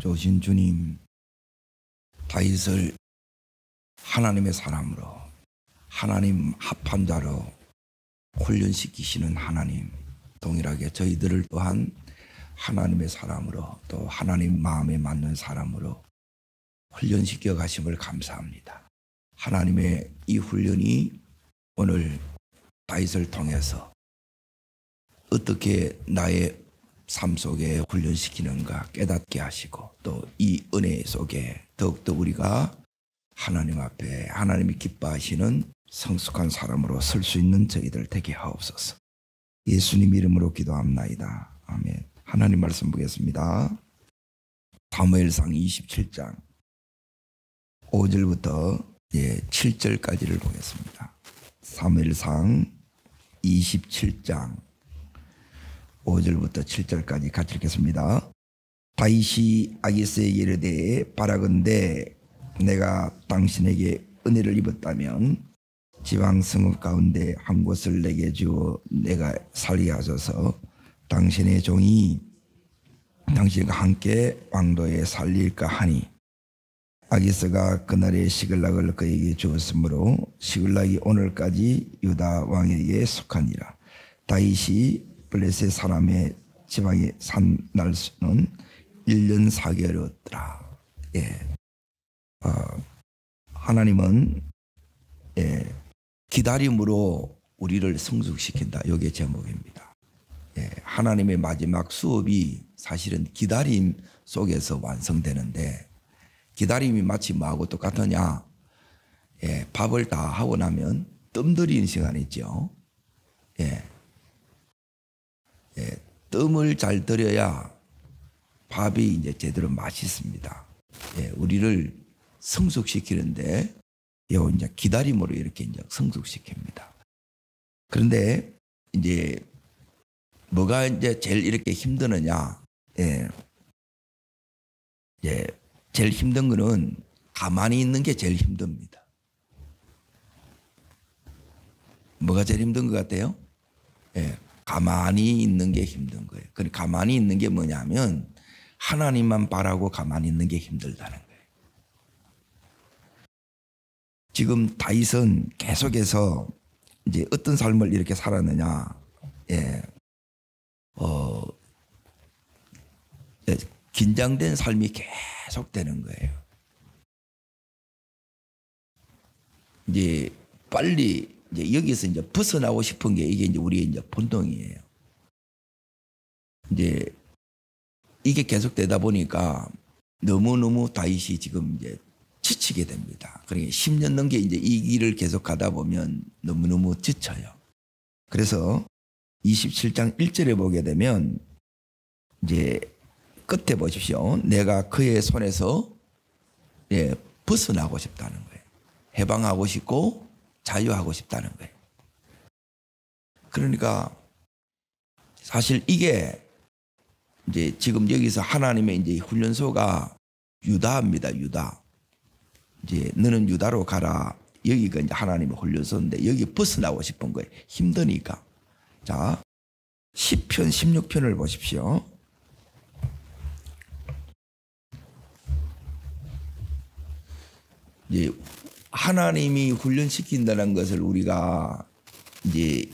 좋으신 주님, 다윗을 하나님의 사람으로, 하나님 합한 자로 훈련시키시는 하나님, 동일하게 저희들을 또한 하나님의 사람으로, 또 하나님 마음에 맞는 사람으로 훈련시켜 가심을 감사합니다. 하나님의 이 훈련이 오늘 다윗을 통해서 어떻게 나의 삶 속에 훈련시키는가 깨닫게 하시고, 또 이 은혜 속에 더욱더 우리가 하나님 앞에 하나님이 기뻐하시는 성숙한 사람으로 설 수 있는 저희들 되게 하옵소서. 예수님 이름으로 기도합나이다. 아멘. 하나님 말씀 보겠습니다. 사무엘상 27장 5절부터 7절까지를 보겠습니다. 사무엘상 27장 5절부터 7절까지 같이 읽겠습니다. 다윗이 아기스에게 이르되 바라건대 내가 당신에게 은혜를 입었다면 지방 성읍 가운데 한 곳을 내게 주어 내가 살게 하소서. 당신의 종이 당신과 함께 왕도에 살릴까 하니, 아기스가 그날에 시글락을 그에게 주었으므로 시글락이 오늘까지 유다 왕에게 속하니라. 다윗이 블레셋 사람의 지방에 산 날수는 1년 4개월이었더라. 하나님은 기다림으로 우리를 성숙시킨다. 이게 제목입니다. 하나님의 마지막 수업이 사실은 기다림 속에서 완성되는데, 기다림이 마치 뭐하고 똑같으냐? 밥을 다 하고 나면 뜸 들이는 시간이 있죠. 뜸을 잘 들여야 밥이 이제 제대로 맛있습니다. 우리를 성숙시키는데 이제 기다림으로 이렇게 이제 성숙시킵니다. 그런데 이제 뭐가 이제 제일 이렇게 힘드느냐? 제일 힘든 거는 가만히 있는 게 제일 힘듭니다. 뭐가 제일 힘든 것 같아요? 가만히 있는 게 힘든 거예요. 그러니까 가만히 있는 게 뭐냐면 하나님만 바라고 가만히 있는 게 힘들다는 거예요. 지금 다윗은 계속해서 이제 어떤 삶을 이렇게 살았느냐? 긴장된 삶이 계속되는 거예요. 이제 빨리 이제 여기서 이제 벗어나고 싶은 게 이게 이제 우리의 이제 본능이에요. 이제 이게 계속되다 보니까 너무너무 다윗이 지금 이제 지치게 됩니다. 그러니까 10년 넘게 이제 이 길을 계속 가다 보면 너무너무 지쳐요. 그래서 27장 1절에 보게 되면 이제 끝에 보십시오. 내가 그의 손에서 벗어나고 싶다는 거예요. 해방하고 싶고 자유하고 싶다는 거예요. 그러니까 사실 이게 이제 지금 여기서 하나님의 이제 훈련소가 유다입니다. 유다. 이제 너는 유다로 가라. 여기가 이제 하나님의 훈련소인데 여기 벗어나고 싶은 거예요. 힘드니까. 자, 시편 16편을 보십시오. 이제 하나님이 훈련시킨다는 것을 우리가 이제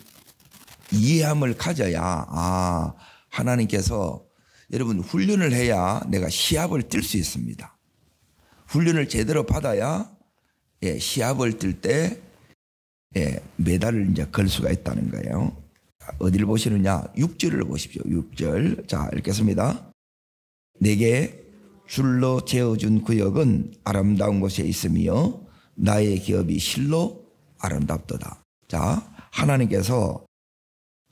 이해함을 가져야, 하나님께서 여러분 훈련을 해야 내가 시합을 뛸 수 있습니다. 훈련을 제대로 받아야 시합을 뛸 때 메달을 이제 걸 수가 있다는 거예요. 어디를 보시느냐? 6절을 보십시오. 6절. 자, 읽겠습니다. 내게 줄로 재어준 구역은 아름다운 곳에 있으며 나의 기업이 실로 아름답도다. 자, 하나님께서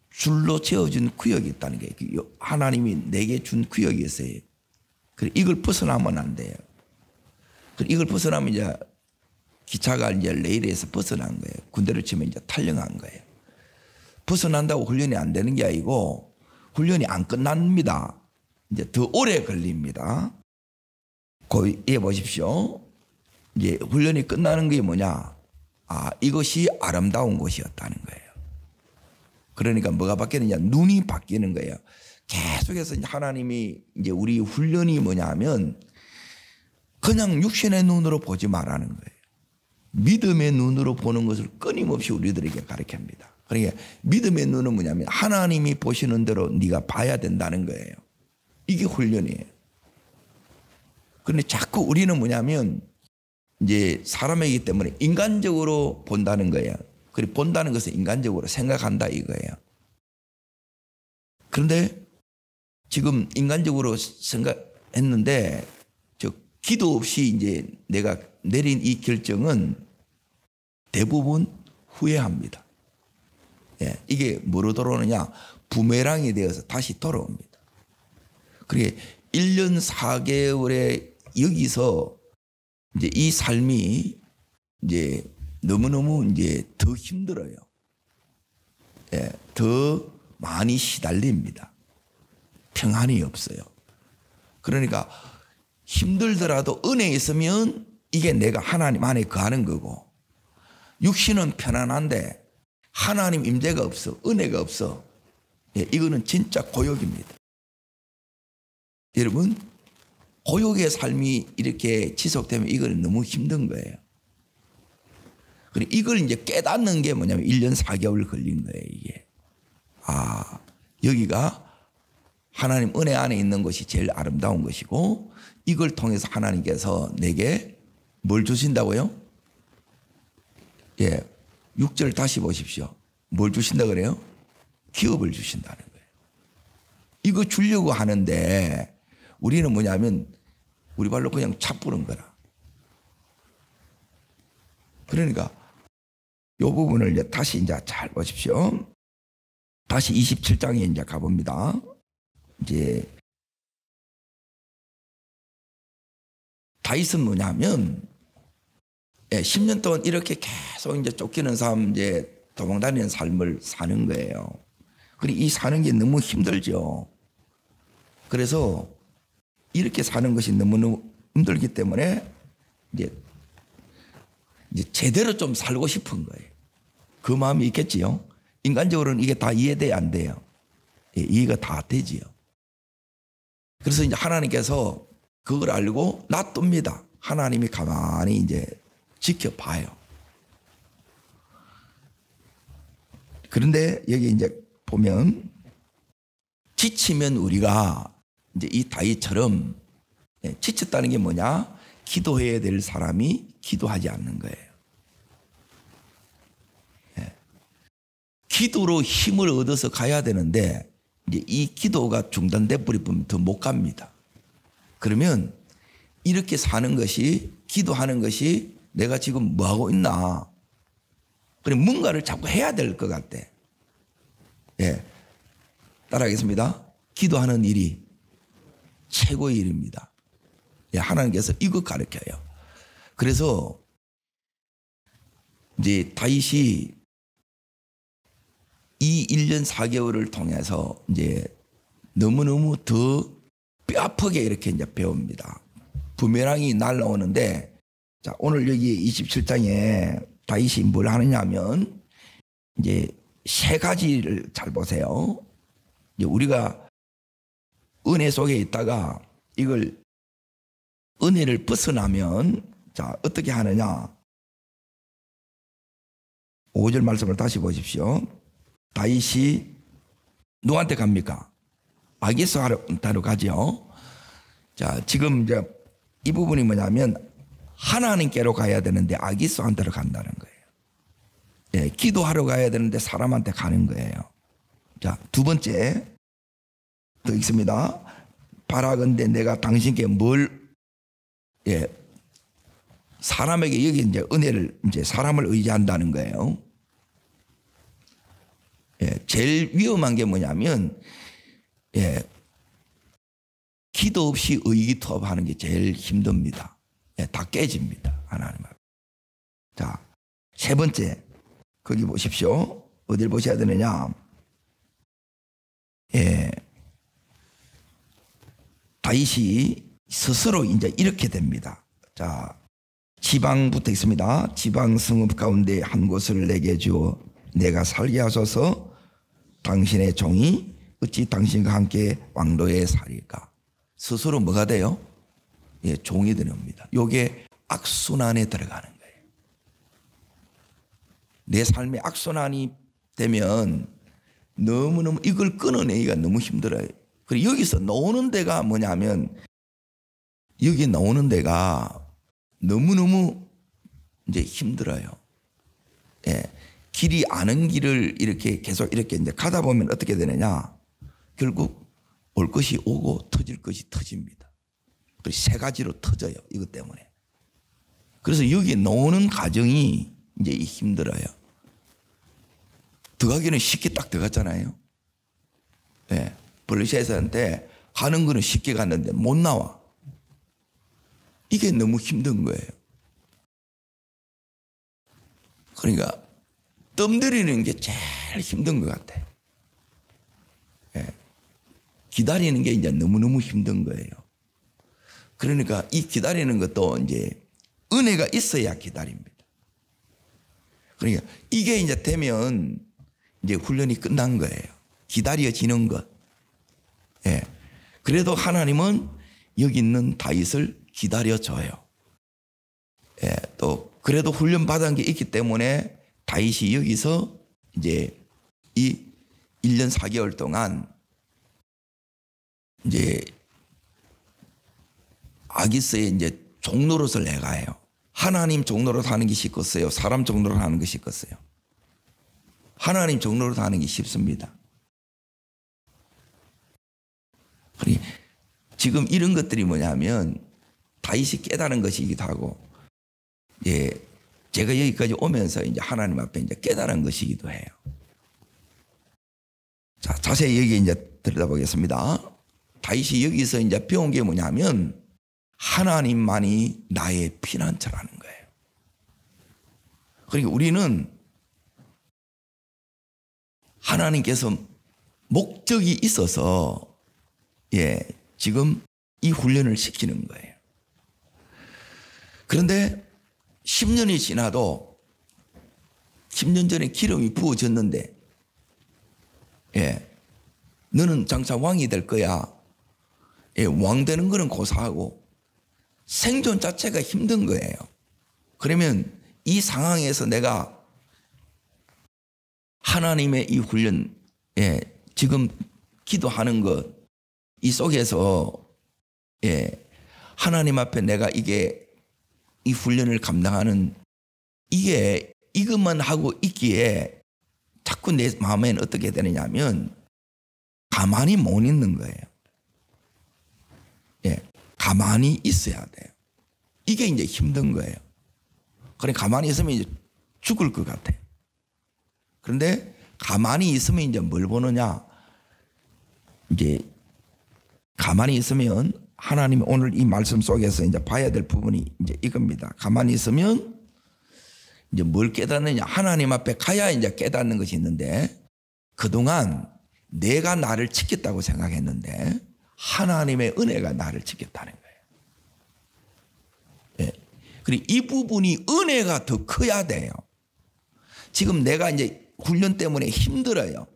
줄로 재어준 구역이 있다는 게 하나님이 내게 준 구역이 있어요. 그래, 이걸 벗어나면 안 돼요. 그래, 이걸 벗어나면 이제 기차가 이제 레일에서 벗어난 거예요. 군대를 치면 이제 탈영한 거예요. 벗어난다고 훈련이 안 되는 게 아니고 훈련이 안 끝납니다. 이제 더 오래 걸립니다. 거기에 보십시오. 이제 훈련이 끝나는 게 뭐냐? 이것이 아름다운 곳이었다는 거예요. 그러니까 뭐가 바뀌느냐? 눈이 바뀌는 거예요. 계속해서 하나님이 이제 우리 훈련이 뭐냐면 그냥 육신의 눈으로 보지 말라는 거예요. 믿음의 눈으로 보는 것을 끊임없이 우리들에게 가르칩니다. 그러니까 믿음의 눈은 뭐냐면 하나님이 보시는 대로 네가 봐야 된다는 거예요. 이게 훈련이에요. 그런데 자꾸 우리는 뭐냐면 이제 사람이기 때문에 인간적으로 본다는 거예요. 그리고 본다는 것은 인간적으로 생각한다 이거예요. 그런데 지금 인간적으로 생각했는데 저 기도 없이 이제 내가 내린 이 결정은 대부분 후회합니다. 예, 이게 뭐로 돌아오느냐? 부메랑이 되어서 다시 돌아옵니다. 그게 1년 4개월에 여기서 이제 이 삶이 이제 너무너무 이제 더 힘들어요. 예, 더 많이 시달립니다. 평안이 없어요. 그러니까 힘들더라도 은혜 있으면 이게 내가 하나님 안에 거하는 거고, 육신은 편안한데 하나님 임재가 없어, 은혜가 없어. 예, 이거는 진짜 고욕입니다. 여러분, 고욕의 삶이 이렇게 지속되면 이거는 너무 힘든 거예요. 그리고 이걸 이제 깨닫는 게 뭐냐면 1년 4개월 걸린 거예요, 이게. 아, 여기가 하나님 은혜 안에 있는 것이 제일 아름다운 것이고, 이걸 통해서 하나님께서 내게 뭘 주신다고요? 예, 6절 다시 보십시오. 뭘 주신다 그래요? 기업을 주신다는 거예요. 이거 주려고 하는데 우리는 뭐냐면 우리 발로 그냥 차뿌는 거라. 그러니까 이 부분을 이제 다시 이제 잘 보십시오. 다시 27장에 이제 가봅니다. 이제 다윗은 뭐냐면 10년 동안 이렇게 계속 이제 쫓기는 삶, 이제 도망다니는 삶을 사는 거예요. 그리고 이 사는 게 너무 힘들죠. 그래서 이렇게 사는 것이 너무너무 힘들기 때문에 이제 제대로 좀 살고 싶은 거예요. 그 마음이 있겠지요. 인간적으로는 이게 다 이해돼야 안 돼요. 예, 이해가 다 되지요. 그래서 이제 하나님께서 그걸 알고 놔둡니다. 하나님이 가만히 이제 지켜봐요. 그런데 여기 이제 보면 지치면 우리가 이제 이 다윗처럼 지쳤다는 게 뭐냐? 기도해야 될 사람이 기도하지 않는 거예요. 기도로 힘을 얻어서 가야 되는데 이제 이 기도가 중단돼 버리면 더 못 갑니다. 그러면 이렇게 사는 것이, 기도하는 것이 내가 지금 뭐 하고 있나? 그래, 뭔가를 자꾸 해야 될 것 같아. 예. 따라하겠습니다. 기도하는 일이 최고의 일입니다. 예, 하나님께서 이거 가르쳐요. 그래서 이제 다윗이 이 1년 4개월을 통해서 이제 너무너무 더 뼈아프게 이렇게 이제 배웁니다. 부메랑이 날라오는데, 자, 오늘 여기 27장에 다윗이 뭘 하느냐 하면 이제 세 가지를 잘 보세요. 이제 우리가 은혜 속에 있다가 이걸 은혜를 벗어나면 자, 어떻게 하느냐? 5절 말씀을 다시 보십시오. 다윗이 누구한테 갑니까? 아기스한테로 가죠. 자, 지금 이제 이 부분이 뭐냐면 하나님께로 가야 되는데 아기스한테로 간다는 거예요. 예, 기도하러 가야 되는데 사람한테 가는 거예요. 자, 두 번째 더 있습니다. 바라건대 내가 당신께 뭘, 예, 사람에게 여기 이제 은혜를, 이제 사람을 의지한다는 거예요. 예, 제일 위험한 게 뭐냐면, 예, 기도 없이 의기투합하는 게 제일 힘듭니다. 예, 다 깨집니다. 하나님 앞에. 자, 세 번째, 거기 보십시오. 어딜 보셔야 되느냐? 예, 다윗이 스스로 이제 이렇게 됩니다. 자, 지방부터 있습니다. 지방 성읍 가운데 한 곳을 내게 주어 내가 살게 하소서. 당신의 종이 어찌 당신과 함께 왕도에 살일까? 스스로 뭐가 돼요? 예, 종이 되옵니다. 요게 악순환에 들어가는 거예요. 내 삶의 악순환이 되면 너무너무 이걸 끊어내기가 너무 힘들어요. 그리고 여기서 나오는 데가 뭐냐면 여기 나오는 데가 너무너무 이제 힘들어요. 예. 길이 아는 길을 이렇게 계속 이렇게 이제 가다 보면 어떻게 되느냐. 결국 올 것이 오고 터질 것이 터집니다. 그래서 세 가지로 터져요. 이것 때문에. 그래서 여기 나오는 과정이 이제 힘들어요. 들어가기는 쉽게 딱 들어갔잖아요. 예. 블레셋한테 가는 거는 쉽게 갔는데 못 나와. 이게 너무 힘든 거예요. 그러니까 뜸들이는 게 제일 힘든 것 같아요. 예. 기다리는 게 이제 너무너무 힘든 거예요. 그러니까 이 기다리는 것도 이제 은혜가 있어야 기다립니다. 그러니까 이게 이제 되면 이제 훈련이 끝난 거예요. 기다려지는 것. 예. 그래도 하나님은 여기 있는 다윗을 기다려줘요. 예. 또 그래도 훈련 받은 게 있기 때문에 다윗이 여기서 이제 이 1년 4개월 동안 이제 아기스의 이제 종노릇을 해가요. 하나님 종노릇 하는 게 쉽겠어요? 사람 종노릇 하는 게 쉽겠어요? 하나님 종노릇 하는 게 쉽습니다. 지금 이런 것들이 뭐냐면 다윗이 깨달은 것이기도 하고, 예, 제가 여기까지 오면서 이제 하나님 앞에 이제 깨달은 것이기도 해요. 자, 자세히 여기 이제 들여다보겠습니다. 다윗이 여기서 이제 배운 게 뭐냐면 하나님만이 나의 피난처라는 거예요. 그러니까 우리는 하나님께서 목적이 있어서 예, 지금 이 훈련을 시키는 거예요. 그런데 10년이 지나도 10년 전에 기름이 부어졌는데 예, 너는 장차 왕이 될 거야. 예, 왕 되는 거는 고사하고 생존 자체가 힘든 거예요. 그러면 이 상황에서 내가 하나님의 이 훈련, 예, 지금 기도하는 것, 이 속에서 예, 하나님 앞에 내가 이게 이 훈련을 감당하는 이게 이것만 하고 있기에 자꾸 내 마음에는 어떻게 되느냐면 가만히 못 있는 거예요. 예, 가만히 있어야 돼요. 이게 이제 힘든 거예요. 그래 가만히 있으면 이제 죽을 것 같아요. 그런데 가만히 있으면 이제 뭘 보느냐? 이제 가만히 있으면 하나님이 오늘 이 말씀 속에서 이제 봐야 될 부분이 이제 이겁니다. 가만히 있으면 이제 뭘 깨닫느냐? 하나님 앞에 가야 이제 깨닫는 것이 있는데 그동안 내가 나를 지켰다고 생각했는데 하나님의 은혜가 나를 지켰다는 거예요. 예. 그리고 이 부분이 은혜가 더 커야 돼요. 지금 내가 이제 훈련 때문에 힘들어요.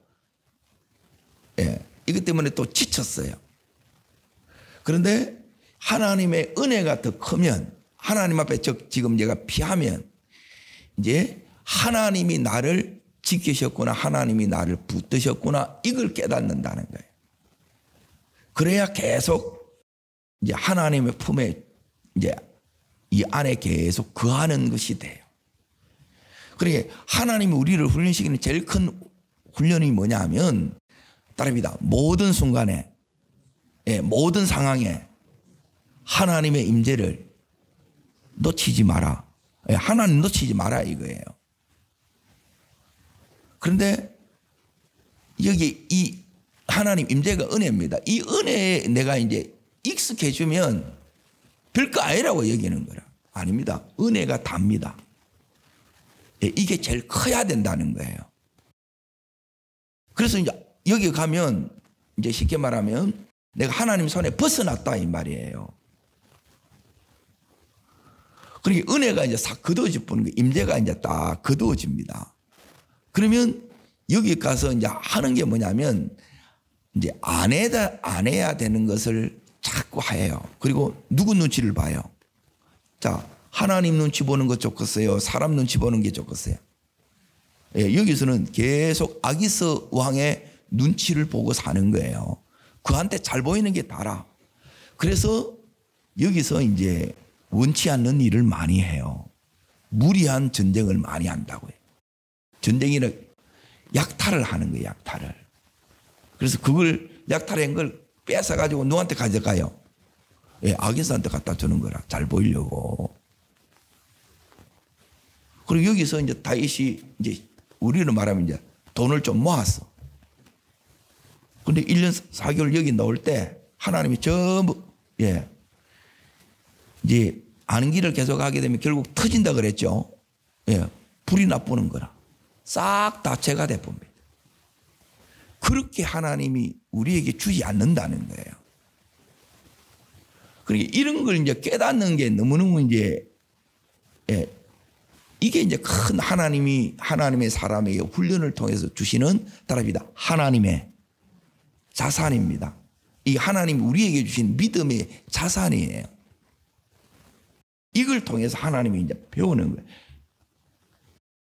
예. 이것 때문에 또 지쳤어요. 그런데 하나님의 은혜가 더 크면 하나님 앞에 지금 내가 피하면 이제 하나님이 나를 지키셨구나, 하나님이 나를 붙드셨구나, 이걸 깨닫는다는 거예요. 그래야 계속 이제 하나님의 품에 이제 이 안에 계속 거하는 것이 돼요. 그러니까 하나님이 우리를 훈련시키는 제일 큰 훈련이 뭐냐 하면 따릅니다. 모든 순간에, 예, 모든 상황에 하나님의 임재를 놓치지 마라. 예, 하나님 놓치지 마라 이거예요. 그런데 여기 이 하나님 임재가 은혜입니다. 이 은혜에 내가 이제 익숙해지면 별거 아니라고 여기는 거라. 아닙니다. 은혜가 답니다. 예, 이게 제일 커야 된다는 거예요. 그래서 이제 여기 가면 이제 쉽게 말하면 내가 하나님 손에 벗어났다 이 말이에요. 그러니까 은혜가 이제 싹 거두어질 뿐인 거예요. 임재가 이제 딱 거두어집니다. 그러면 여기 가서 이제 하는 게 뭐냐면 이제 안 해야 되는 것을 자꾸 해요. 그리고 누구 눈치를 봐요? 자, 하나님 눈치 보는 것 좋겠어요? 사람 눈치 보는 게 좋겠어요? 예, 여기서는 계속 아기스 왕의 눈치를 보고 사는 거예요. 그한테 잘 보이는 게 다라. 그래서 여기서 이제 원치 않는 일을 많이 해요. 무리한 전쟁을 많이 한다고요. 전쟁이라 약탈을 하는 거예요. 약탈을. 그래서 그걸 약탈한 걸 뺏어가지고 누구한테 가져가요? 예, 아기스한테 갖다 주는 거라. 잘 보이려고. 그리고 여기서 이제 다윗이 이제 우리는 말하면 이제 돈을 좀 모았어. 근데 1년 4개월 여기 나올 때 하나님이 전부 예 이제 아는 길을 계속 하게 되면 결국 터진다 그랬죠. 예, 불이 나쁘는 거라. 싹 다 죄가 돼봅니다. 그렇게 하나님이 우리에게 주지 않는다는 거예요. 그러니까 이런 걸 이제 깨닫는 게 너무너무 이제 예, 이게 이제 큰 하나님의 사람에게 훈련을 통해서 주시는 답이다. 하나님의 자산입니다. 이 하나님이 우리에게 주신 믿음의 자산이에요. 이걸 통해서 하나님이 이제 배우는 거예요.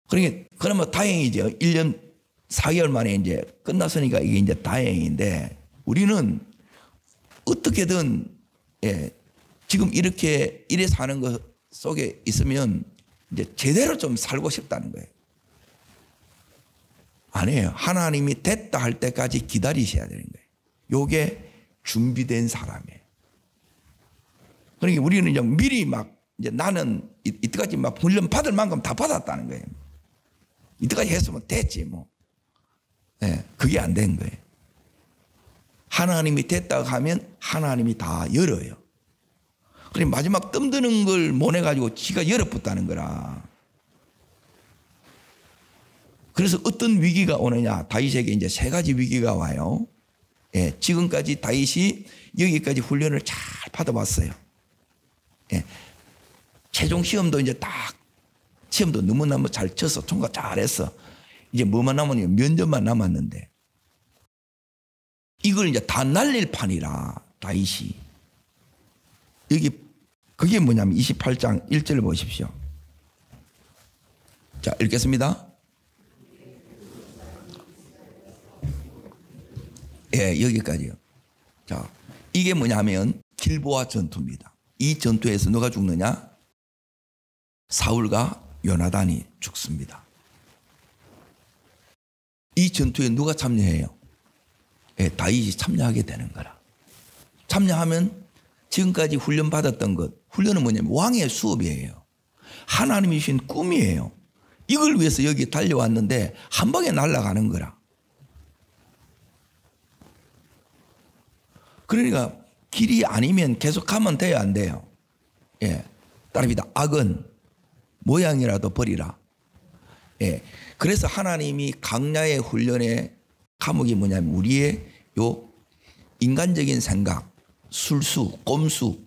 그러니까 그러면 다행이죠. 1년 4개월 만에 이제 끝났으니까 이게 이제 다행인데 우리는 어떻게든 예, 지금 이래 사는 것 속에 있으면 이제 제대로 좀 살고 싶다는 거예요. 아니에요. 하나님이 됐다 할 때까지 기다리셔야 되는 거예요. 요게 준비된 사람이에요. 그러니까 우리는 이제 미리 막 이제 나는 이때까지 막 훈련 받을 만큼 다 받았다는 거예요. 이때까지 했으면 됐지 뭐. 네, 그게 안 된 거예요. 하나님이 됐다고 하면 하나님이 다 열어요. 그리고 마지막 뜸드는 걸 못 해가지고 지가 열어붙다는 거라. 그래서 어떤 위기가 오느냐. 다윗에게 이제 3가지 위기가 와요. 예, 지금까지 다윗이 여기까지 훈련을 잘 받아봤어요. 예, 최종 시험도 이제 딱 시험도 너무너무 잘 쳐서 통과 잘했어. 이제 뭐만 남았냐면 면접만 남았는데 이걸 이제 다 날릴 판이라 다윗이. 여기 그게 뭐냐면 28장 1절을 보십시오. 자, 읽겠습니다. 예, 여기까지요. 자, 이게 뭐냐면 길보아 전투입니다. 이 전투에서 누가 죽느냐? 사울과 요나단이 죽습니다. 이 전투에 누가 참여해요? 예, 다윗이 참여하게 되는 거라. 참여하면 지금까지 훈련 받았던 것, 훈련은 뭐냐면 왕의 수업이에요. 하나님이 주신 꿈이에요. 이걸 위해서 여기 달려왔는데 한 방에 날아가는 거라. 그러니까 길이 아니면 계속 가면 돼요, 안 돼요? 예, 따릅니다. 악은 모양이라도 버리라. 예, 그래서 하나님이 강야의 훈련의 과목이 뭐냐면 우리의 요 인간적인 생각, 술수, 꼼수,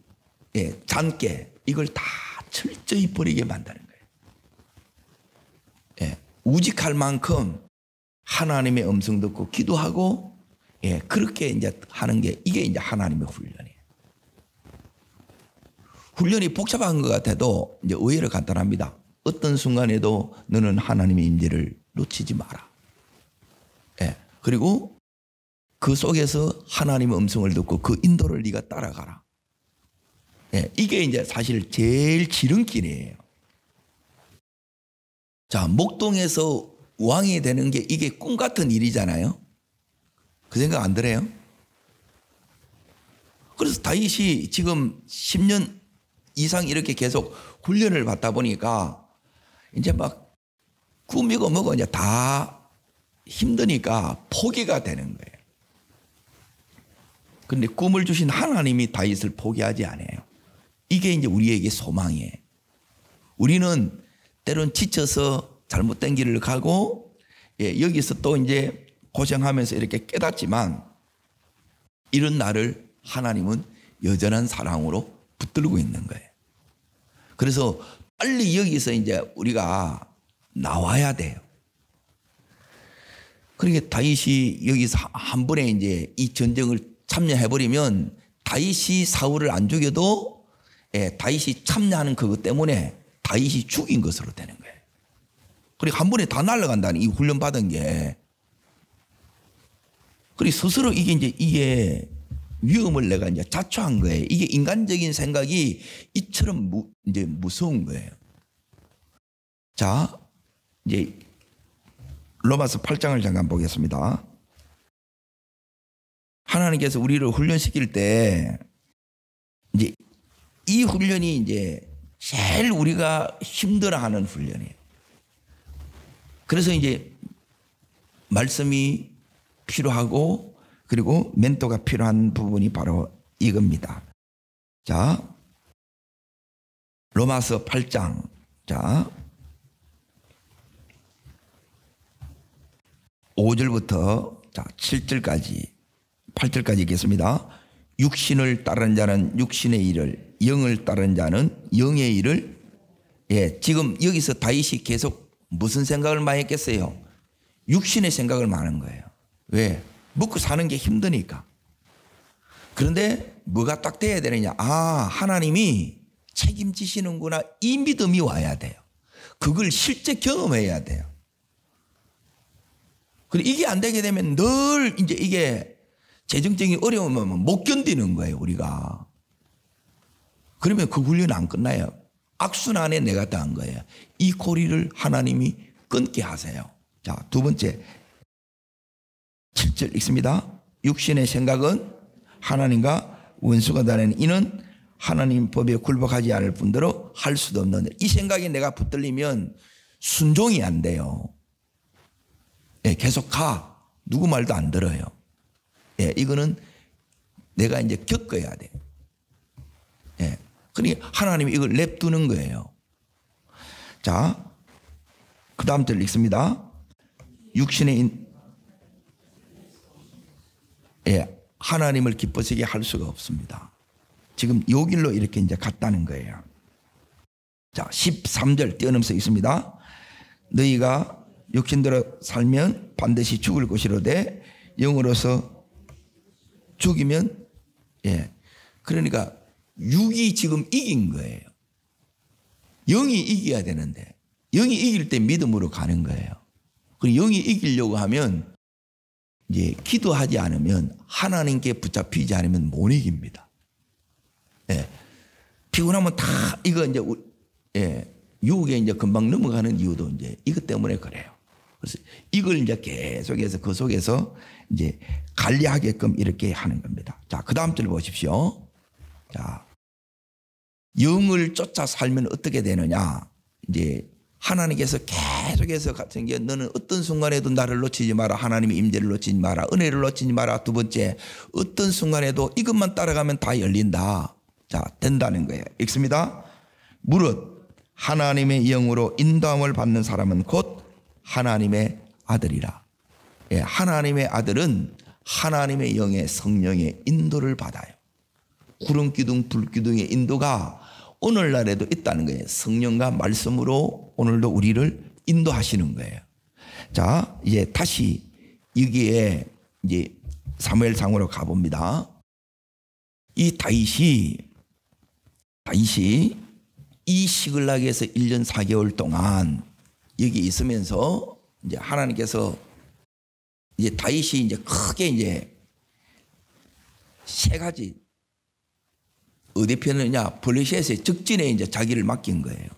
예, 잔깨 이걸 다 철저히 버리게 만드는 거예요. 예, 우직할 만큼 하나님의 음성 듣고 기도하고 예, 그렇게 이제 하는 게 이게 이제 하나님의 훈련이에요. 훈련이 복잡한 것 같아도 이제 의외로 간단합니다. 어떤 순간에도 너는 하나님의 임재를 놓치지 마라. 예, 그리고 그 속에서 하나님의 음성을 듣고 그 인도를 네가 따라가라. 예, 이게 이제 사실 제일 지름길이에요. 자, 목동에서 왕이 되는 게 이게 꿈 같은 일이잖아요. 그 생각 안 들어요? 그래서 다윗이 지금 10년 이상 이렇게 계속 훈련을 받다 보니까 이제 막 꿈이고 뭐고 이제 다 힘드니까 포기가 되는 거예요. 그런데 꿈을 주신 하나님이 다윗을 포기하지 않아요. 이게 이제 우리에게 소망이에요. 우리는 때론 지쳐서 잘못된 길을 가고 예, 여기서 또 이제 고생하면서 이렇게 깨닫지만 이런 나를 하나님은 여전한 사랑으로 붙들고 있는 거예요. 그래서 빨리 여기서 이제 우리가 나와야 돼요. 그러니까 다윗이 여기서 한 번에 이제 이 전쟁을 참여해버리면 다윗이 사울을 안 죽여도 다윗이 참여하는 그것 때문에 다윗이 죽인 것으로 되는 거예요. 그리고 한 번에 다 날아간다는 이 훈련 받은 게. 그리고 스스로 이게 위험을 내가 이제 자초한 거예요. 이게 인간적인 생각이 이처럼 이제 무서운 거예요. 자, 이제 로마서 8장을 잠깐 보겠습니다. 하나님께서 우리를 훈련시킬 때 이제 이 훈련이 이제 제일 우리가 힘들어하는 훈련이에요. 그래서 이제 말씀이 필요하고 그리고 멘토가 필요한 부분이 바로 이겁니다. 자, 로마서 8장. 자, 5절부터 7절까지 8절까지 읽겠습니다. 육신을 따르는 자는 육신의 일을, 영을 따르는 자는 영의 일을. 지금 여기서 다윗이 계속 무슨 생각을 많이 했겠어요? 육신의 생각을 많이 하는 거예요. 왜? 먹고 사는 게 힘드니까. 그런데 뭐가 딱 돼야 되느냐? 하나님이 책임지시는구나. 이 믿음이 와야 돼요. 그걸 실제 경험해야 돼요. 그리고 이게 안 되게 되면 늘 이제 이게 재정적인 어려움은 못 견디는 거예요, 우리가. 그러면 그 훈련은 안 끝나요. 악순환에 내가 당한 거예요. 이 고리를 하나님이 끊게 하세요. 자, 두 번째 7절 읽습니다. 육신의 생각은 하나님과 원수가 되는 이는 하나님 법에 굴복하지 않을 뿐더러 할 수도 없는, 이 생각에 내가 붙들리면 순종이 안 돼요. 계속 가. 누구 말도 안 들어요. 이거는 내가 이제 겪어야 돼요. 그러니까 하나님이 이걸 냅두는 거예요. 자, 그 다음 절 읽습니다. 육신의 하나님을 기쁘시게 할 수가 없습니다. 지금 요 길로 이렇게 이제 갔다는 거예요. 자, 13절 뛰어넘어서 있습니다. 너희가 육신대로 살면 반드시 죽을 것이로되 영으로서 죽이면, 그러니까 육이 지금 이긴 거예요. 영이 이겨야 되는데 영이 이길 때 믿음으로 가는 거예요. 그리고 영이 이기려고 하면 이제 기도하지 않으면, 하나님께 붙잡히지 않으면 못 이깁니다. 피곤하면 다 이거 이제 유혹에 이제 금방 넘어가는 이유도 이제 이것 때문에 그래요. 그래서 이걸 이제 계속해서 그 속에서 이제 관리하게끔 이렇게 하는 겁니다. 자, 그 다음 절 보십시오. 자, 영을 쫓아 살면 어떻게 되느냐? 이제 하나님께서 계속해서 같은 게, 너는 어떤 순간에도 나를 놓치지 마라. 하나님의 임재를 놓치지 마라. 은혜를 놓치지 마라. 두 번째, 어떤 순간에도 이것만 따라가면 다 열린다. 자, 된다는 거예요. 읽습니다. 무릇 하나님의 영으로 인도함을 받는 사람은 곧 하나님의 아들이라. 하나님의 아들은 하나님의 영의 성령의 인도를 받아요. 구름기둥 불기둥의 인도가 오늘날에도 있다는 거예요. 성령과 말씀으로 오늘도 우리를 인도하시는 거예요. 자, 이제 다시 여기에 이제 사무엘상으로 가봅니다. 이 다윗이 이 시글락에서 1년 4개월 동안 여기 있으면서 이제 하나님께서 이제 다윗이 이제 크게 이제 세 가지, 어디 편이냐, 블레셋의 적진에 이제 자기를 맡긴 거예요.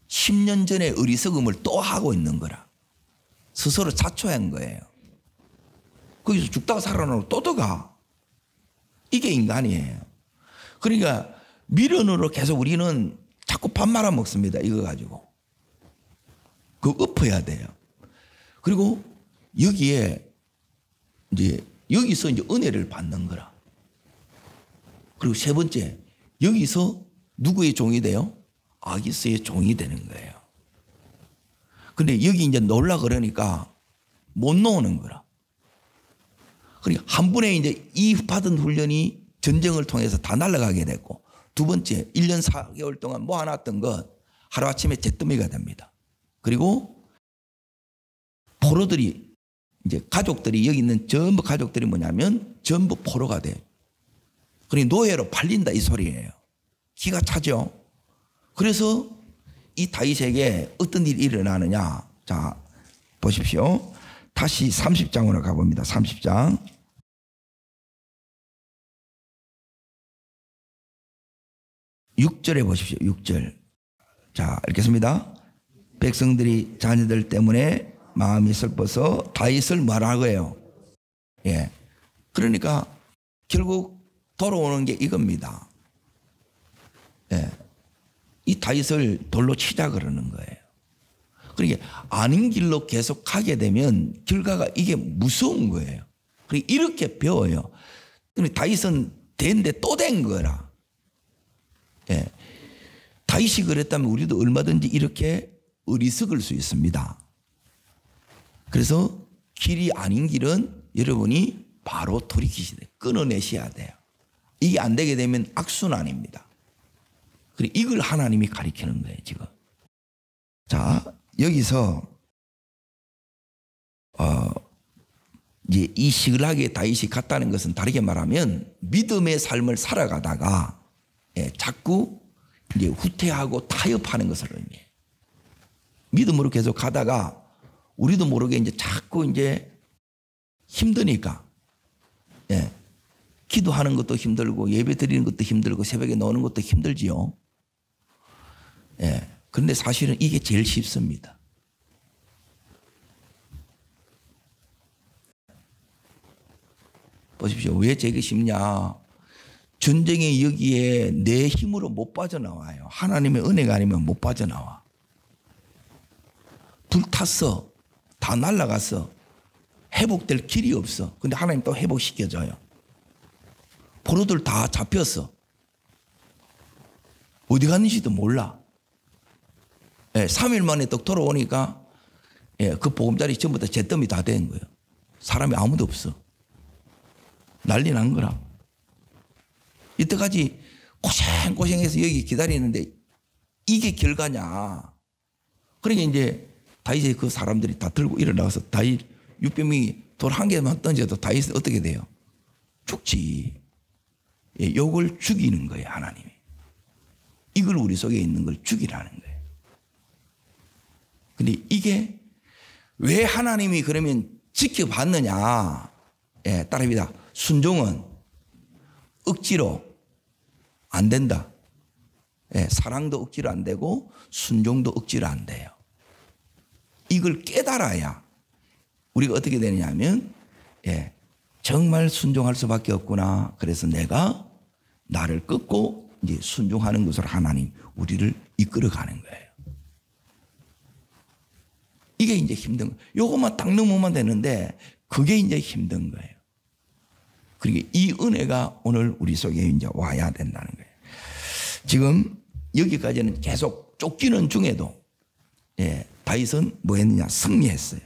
10년 전에 어리석음을 또 하고 있는 거라. 스스로 자초한 거예요. 거기서 죽다가 살아나고 또 들어가. 이게 인간이에요. 그러니까 미련으로 계속 우리는 자꾸 밥 말아 먹습니다. 이거 가지고. 그거 엎어야 돼요. 그리고 여기에 이제 여기서 이제 은혜를 받는 거라. 그리고 세 번째, 여기서 누구의 종이 돼요? 아기스의 종이 되는 거예요. 근데 여기 이제 놀라 그러니까 못 놓는 거라. 그러니까 한 번에 이제 이 받은 훈련이 전쟁을 통해서 다 날아가게 됐고, 두 번째, 1년 4개월 동안 모아놨던 것 하루아침에 잿더미가 됩니다. 그리고 포로들이, 이제 가족들이, 여기 있는 전부 가족들이 뭐냐면 전부 포로가 돼요. 그러니 노예로 팔린다 이 소리예요. 기가 차죠. 그래서 이 다윗에게 어떤 일이 일어나느냐. 자, 보십시오. 다시 30장으로 가봅니다. 30장. 6절에 보십시오. 6절. 자, 읽겠습니다. 백성들이 자녀들 때문에 마음이 슬퍼서 다윗을 뭐라고 해요? 예. 그러니까 결국 돌아오는 게 이겁니다. 예. 이 다윗을 돌로 치자 그러는 거예요. 그러니까 아닌 길로 계속 가게 되면 결과가 이게 무서운 거예요. 그러니까 이렇게 배워요. 다윗은 된데 또 된 거라. 예. 다윗이 그랬다면 우리도 얼마든지 이렇게 어리석을 수 있습니다. 그래서 길이 아닌 길은 여러분이 바로 돌이키셔야 돼요. 끊어내셔야 돼요. 이게 안 되게 되면 악순환입니다. 그리고 이걸 하나님이 가리키는 거예요, 지금. 자, 여기서 이제 이 시글락에 다윗이 갔다는 것은 다르게 말하면 믿음의 삶을 살아가다가 자꾸 이제 후퇴하고 타협하는 것을 의미해요. 믿음으로 계속 가다가 우리도 모르게 이제 자꾸 이제 힘드니까, 기도하는 것도 힘들고 예배 드리는 것도 힘들고 새벽에 나오는 것도 힘들지요. 그런데 사실은 이게 제일 쉽습니다. 보십시오. 왜 제게 쉽냐? 전쟁의 여기에 내 힘으로 못 빠져나와요. 하나님의 은혜가 아니면 못 빠져나와. 불탔어. 다 날아갔어. 회복될 길이 없어. 근데 하나님 또 회복시켜줘요. 포로들 다 잡혔어. 어디 갔는지도 몰라. 3일 만에 또 돌아오니까 그 보금자리 전부 다 잿더미 다 된 거예요. 사람이 아무도 없어. 난리 난 거라. 이때까지 고생고생해서 여기 기다리는데 이게 결과냐. 그러니까 이제 다윗의 그 사람들이 다 들고 일어나서 다윗 600명이 돌 한 개만 던져도 다윗은 어떻게 돼요? 죽지. 욕을 죽이는 거예요, 하나님이. 이걸 우리 속에 있는 걸 죽이라는 거예요. 근데 이게 왜 하나님이 그러면 지켜봤느냐? 따라합니다. 순종은 억지로 안 된다. 사랑도 억지로 안 되고 순종도 억지로 안 돼요. 이걸 깨달아야 우리가 어떻게 되느냐 하면 정말 순종할 수밖에 없구나. 그래서 내가 나를 끊고 이제 순종하는 것으로 하나님 우리를 이끌어가는 거예요. 이게 이제 힘든 거예요. 요것만 딱 넘으면 되는데 그게 이제 힘든 거예요. 그러니까 이 은혜가 오늘 우리 속에 이제 와야 된다는 거예요. 지금 여기까지는 계속 쫓기는 중에도 다윗은 뭐 했느냐? 승리했어요.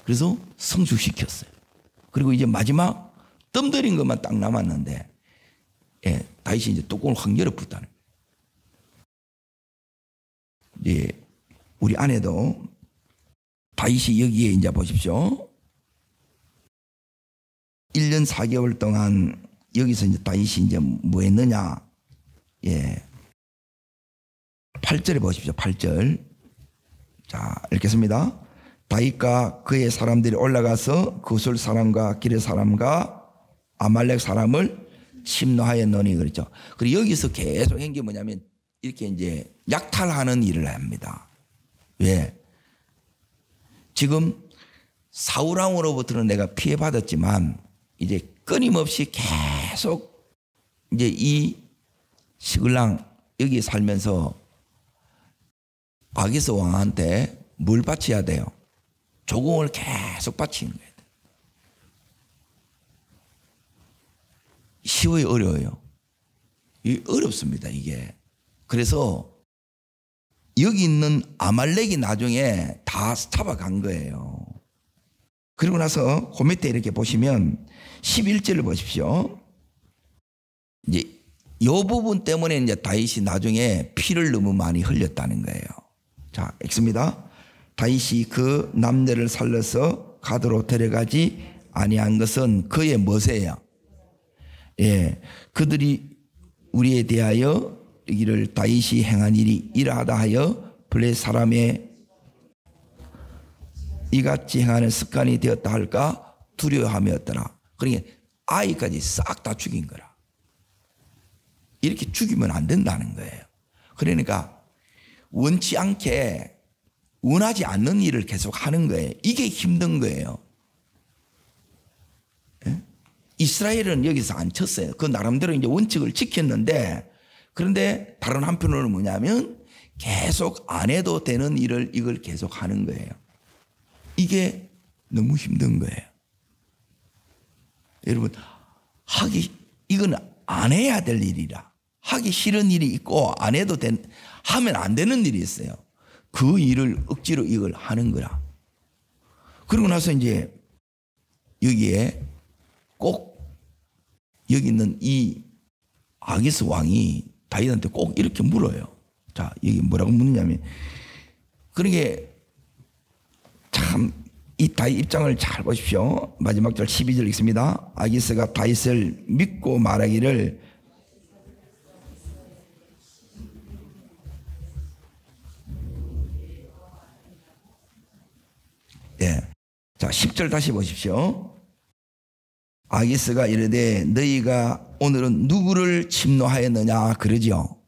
그래서 성숙시켰어요. 그리고 이제 마지막 뜸들인 것만 딱 남았는데 다윗이 이제 뚜껑을 확 열어붙다는 거예요. 우리 아내도 다윗이 여기에 이제 보십시오. 1년 4개월 동안 여기서 이제 다윗이 이제 뭐 했느냐? 8절에 보십시오. 8절. 자, 읽겠습니다. 다윗과 그의 사람들이 올라가서 구술 사람과 기르 사람과 아말렉 사람을 침노하였노니 그랬죠. 그리고 여기서 계속 한 게 뭐냐면 이렇게 이제 약탈하는 일을 합니다. 왜? 지금 사울 왕으로부터는 내가 피해받았지만 이제 끊임없이 계속 이제 이 시글랑 여기 살면서 아기스 왕한테 뭘 바쳐야 돼요? 조공을 계속 바치는 거예요. 쉬워요, 어려워요? 어렵습니다, 이게. 그래서 여기 있는 아말렉이 나중에 다 잡아간 거예요. 그리고 나서 그 밑에 이렇게 보시면 11절을 보십시오. 이제 이 부분 때문에 이제 다윗이 나중에 피를 너무 많이 흘렸다는 거예요. 자, 읽습니다. 다윗이 그 남녀를 살려서 가드로 데려가지 아니한 것은 그의 뭐세요? 예, 그들이 우리에 대하여 이를 다윗이 행한 일이 이러하다 하여 블레 사람의 이같이 행하는 습관이 되었다 할까 두려워함이었더라. 그러니까 아이까지 싹 다 죽인 거라. 이렇게 죽이면 안 된다는 거예요. 그러니까 원치 않게 원하지 않는 일을 계속 하는 거예요. 이게 힘든 거예요. 예? 이스라엘은 여기서 안 쳤어요. 그 나름대로 이제 원칙을 지켰는데, 그런데 다른 한편으로는 뭐냐면 계속 안 해도 되는 일을 이걸 계속 하는 거예요. 이게 너무 힘든 거예요. 여러분, 이건 안 해야 될 일이라. 하기 싫은 일이 있고 안 해도 하면 안 되는 일이 있어요. 그 일을 억지로 이걸 하는 거라. 그러고 나서 이제 여기에 꼭 여기 있는 이 아기스 왕이 다윗한테 꼭 이렇게 물어요. 자, 여기 뭐라고 묻느냐면, 그러게 참 이 다윗 입장을 잘 보십시오. 마지막 절 12절 읽습니다. 아기스가 다윗을 믿고 말하기를 예. 자, 10절 다시 보십시오. 아기스가 이르되 너희가 오늘은 누구를 침노하였느냐 그러죠.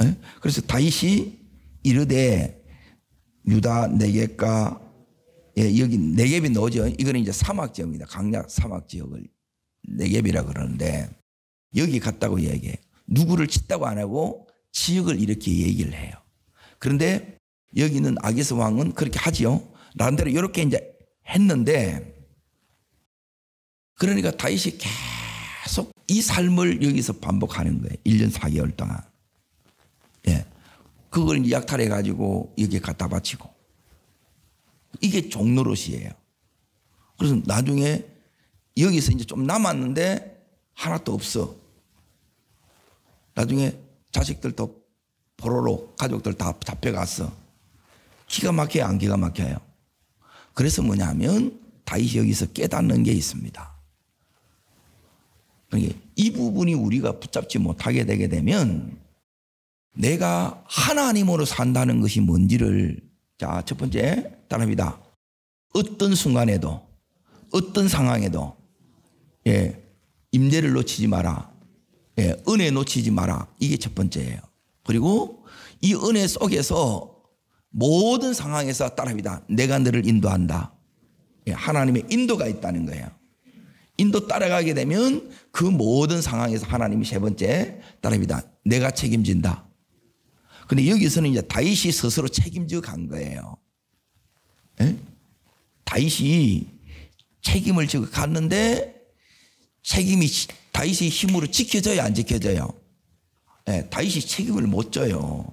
예? 그래서 다윗이 이르되 유다 네겝과, 예, 여기 네겝이 나오죠. 이거는 이제 사막 지역입니다. 강약 사막 지역을 네겝이라 그러는데 여기 갔다고 얘기해요. 누구를 쳤다고 안 하고 지역을 이렇게 얘기를 해요. 그런데 여기는 아기스 왕은 그렇게 하지요. 나름대로 이렇게 이제 했는데, 그러니까 다윗이 계속 이 삶을 여기서 반복하는 거예요. 1년 4개월 동안. 예. 그걸 이제 약탈해 가지고 여기에 갖다 바치고. 이게 종노릇이에요. 그래서 나중에 여기서 이제 좀 남았는데 하나도 없어. 나중에 자식들도 포로로 가족들 다 잡혀갔어. 기가 막혀요, 안 기가 막혀요? 그래서 뭐냐면 다윗이 여기서 깨닫는 게 있습니다. 그러니까 이 부분이 우리가 붙잡지 못하게 되게 되면 내가 하나님으로 산다는 것이 뭔지를, 자, 첫 번째 따라합니다. 어떤 순간에도 어떤 상황에도, 예, 임재를 놓치지 마라. 예, 은혜 놓치지 마라. 이게 첫 번째예요. 그리고 이 은혜 속에서 모든 상황에서 따라합니다. 내가 너를 인도한다. 예, 하나님의 인도가 있다는 거예요. 인도 따라가게 되면 그 모든 상황에서 하나님이 세 번째 따라합니다. 내가 책임진다. 근데 여기서는 이제 다윗이 스스로 책임져 간 거예요. 예? 다윗이 책임을 지고 갔는데 책임이 다윗의 힘으로 지켜져야 안 지켜져요? 예, 다윗이 책임을 못 져요.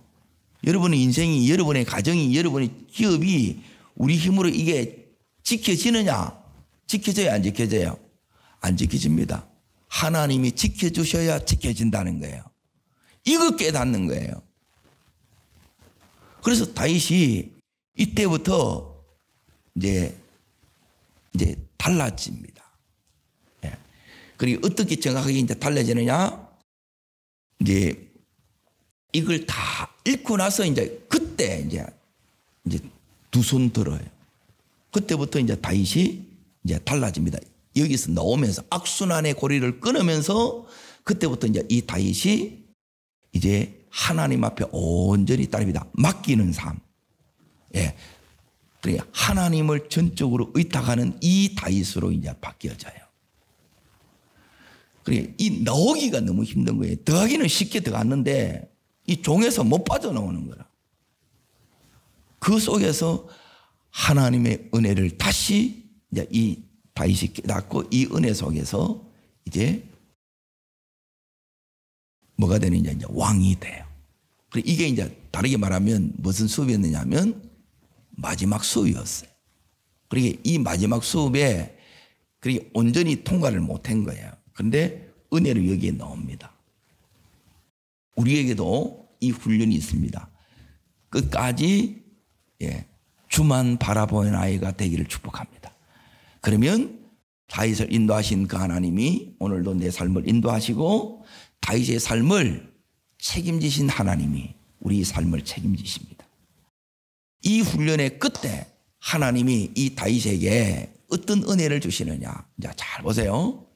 여러분의 인생이, 여러분의 가정이, 여러분의 기업이 우리 힘으로 이게 지켜지느냐? 지켜져야 안 지켜져요? 안 지켜집니다. 하나님이 지켜주셔야 지켜진다는 거예요. 이거 깨닫는 거예요. 그래서 다윗이 이때부터 이제 달라집니다. 예. 그리고 어떻게 정확하게 이제 달라지느냐? 이제 이걸 다 읽고 나서 이제 그때 이제 두 손 들어요. 그때부터 이제 다윗이 이제 달라집니다. 여기서 나오면서 악순환의 고리를 끊으면서 그때부터 이제 이 다윗이 이제 하나님 앞에 온전히 따릅니다. 맡기는 삶. 예. 그러니까 하나님을 전적으로 의탁하는 이 다윗으로 이제 바뀌어져요. 그러니까 이 나오기가 너무 힘든 거예요. 들어가기는 쉽게 들어갔는데 이 종에서 못 빠져나오는 거라. 그 속에서 하나님의 은혜를 다시 이제 이 다윗이 깨닫고 이 은혜 속에서 이제 뭐가 되느냐, 이제 왕이 돼요. 그리고 이게 이제 다르게 말하면 무슨 수업이었느냐면 마지막 수업이었어요. 그러니까 이 마지막 수업에 그렇게 온전히 통과를 못한 거예요. 그런데 은혜로 여기에 나옵니다. 우리에게도 이 훈련이 있습니다. 끝까지, 예, 주만 바라보는 아이가 되기를 축복합니다. 그러면 다윗을 인도하신 그 하나님이 오늘도 내 삶을 인도하시고 다윗의 삶을 책임지신 하나님이 우리 삶을 책임지십니다. 이 훈련의 끝에 하나님이 이 다윗에게 어떤 은혜를 주시느냐. 이제 잘 보세요.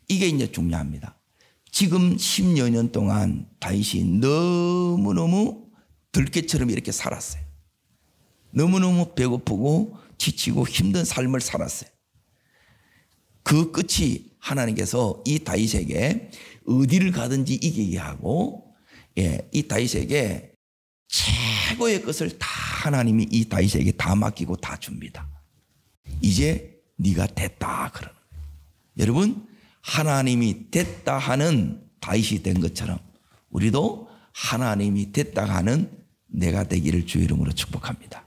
이게 이제 중요합니다. 지금 10여 년 동안 다윗이 너무너무 들깨처럼 이렇게 살았어요. 너무너무 배고프고 지치고 힘든 삶을 살았어요. 그 끝이 하나님께서 이 다윗에게 어디를 가든지 이기게 하고, 이 다윗에게 최고의 것을 다 하나님이 이 다윗에게 다 맡기고 다 줍니다. 이제 네가 됐다 그러는 거예요. 여러분, 하나님이 됐다 하는 다윗이 된 것처럼 우리도 하나님이 됐다 하는 내가 되기를 주의 이름으로 축복합니다.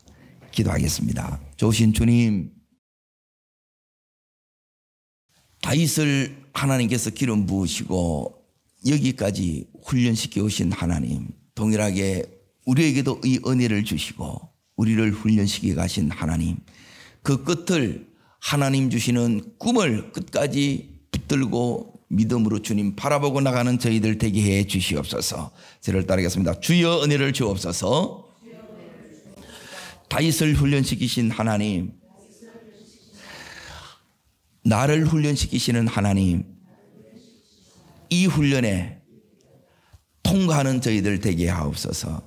기도하겠습니다. 좋으신 주님, 다윗을 하나님께서 기름 부으시고 여기까지 훈련시켜 오신 하나님, 동일하게 우리에게도 이 은혜를 주시고 우리를 훈련시켜 가신 하나님, 그 끝을 하나님 주시는 꿈을 끝까지 붙들고 믿음으로 주님 바라보고 나가는 저희들 되게 해 주시옵소서. 저를 따르겠습니다. 주여 은혜를 주옵소서. 다윗을 훈련시키신 하나님, 나를 훈련시키시는 하나님, 이 훈련에 통과하는 저희들 되게 하옵소서.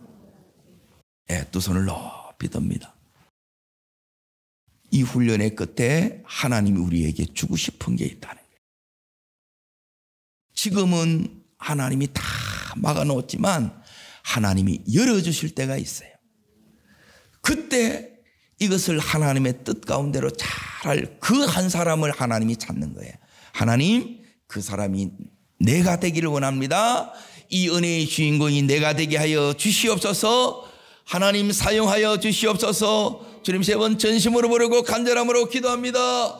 두 손을 높이 듭니다. 이 훈련의 끝에 하나님이 우리에게 주고 싶은 게 있다는 거예요. 지금은 하나님이 다 막아놓았지만 하나님이 열어주실 때가 있어요. 그때 이것을 하나님의 뜻 가운데로 잘할 그 한 사람을 하나님이 찾는 거예요. 하나님, 그 사람이 내가 되기를 원합니다. 이 은혜의 주인공이 내가 되게 하여 주시옵소서. 하나님 사용하여 주시옵소서. 주님 세 번 전심으로 부르고 간절함으로 기도합니다.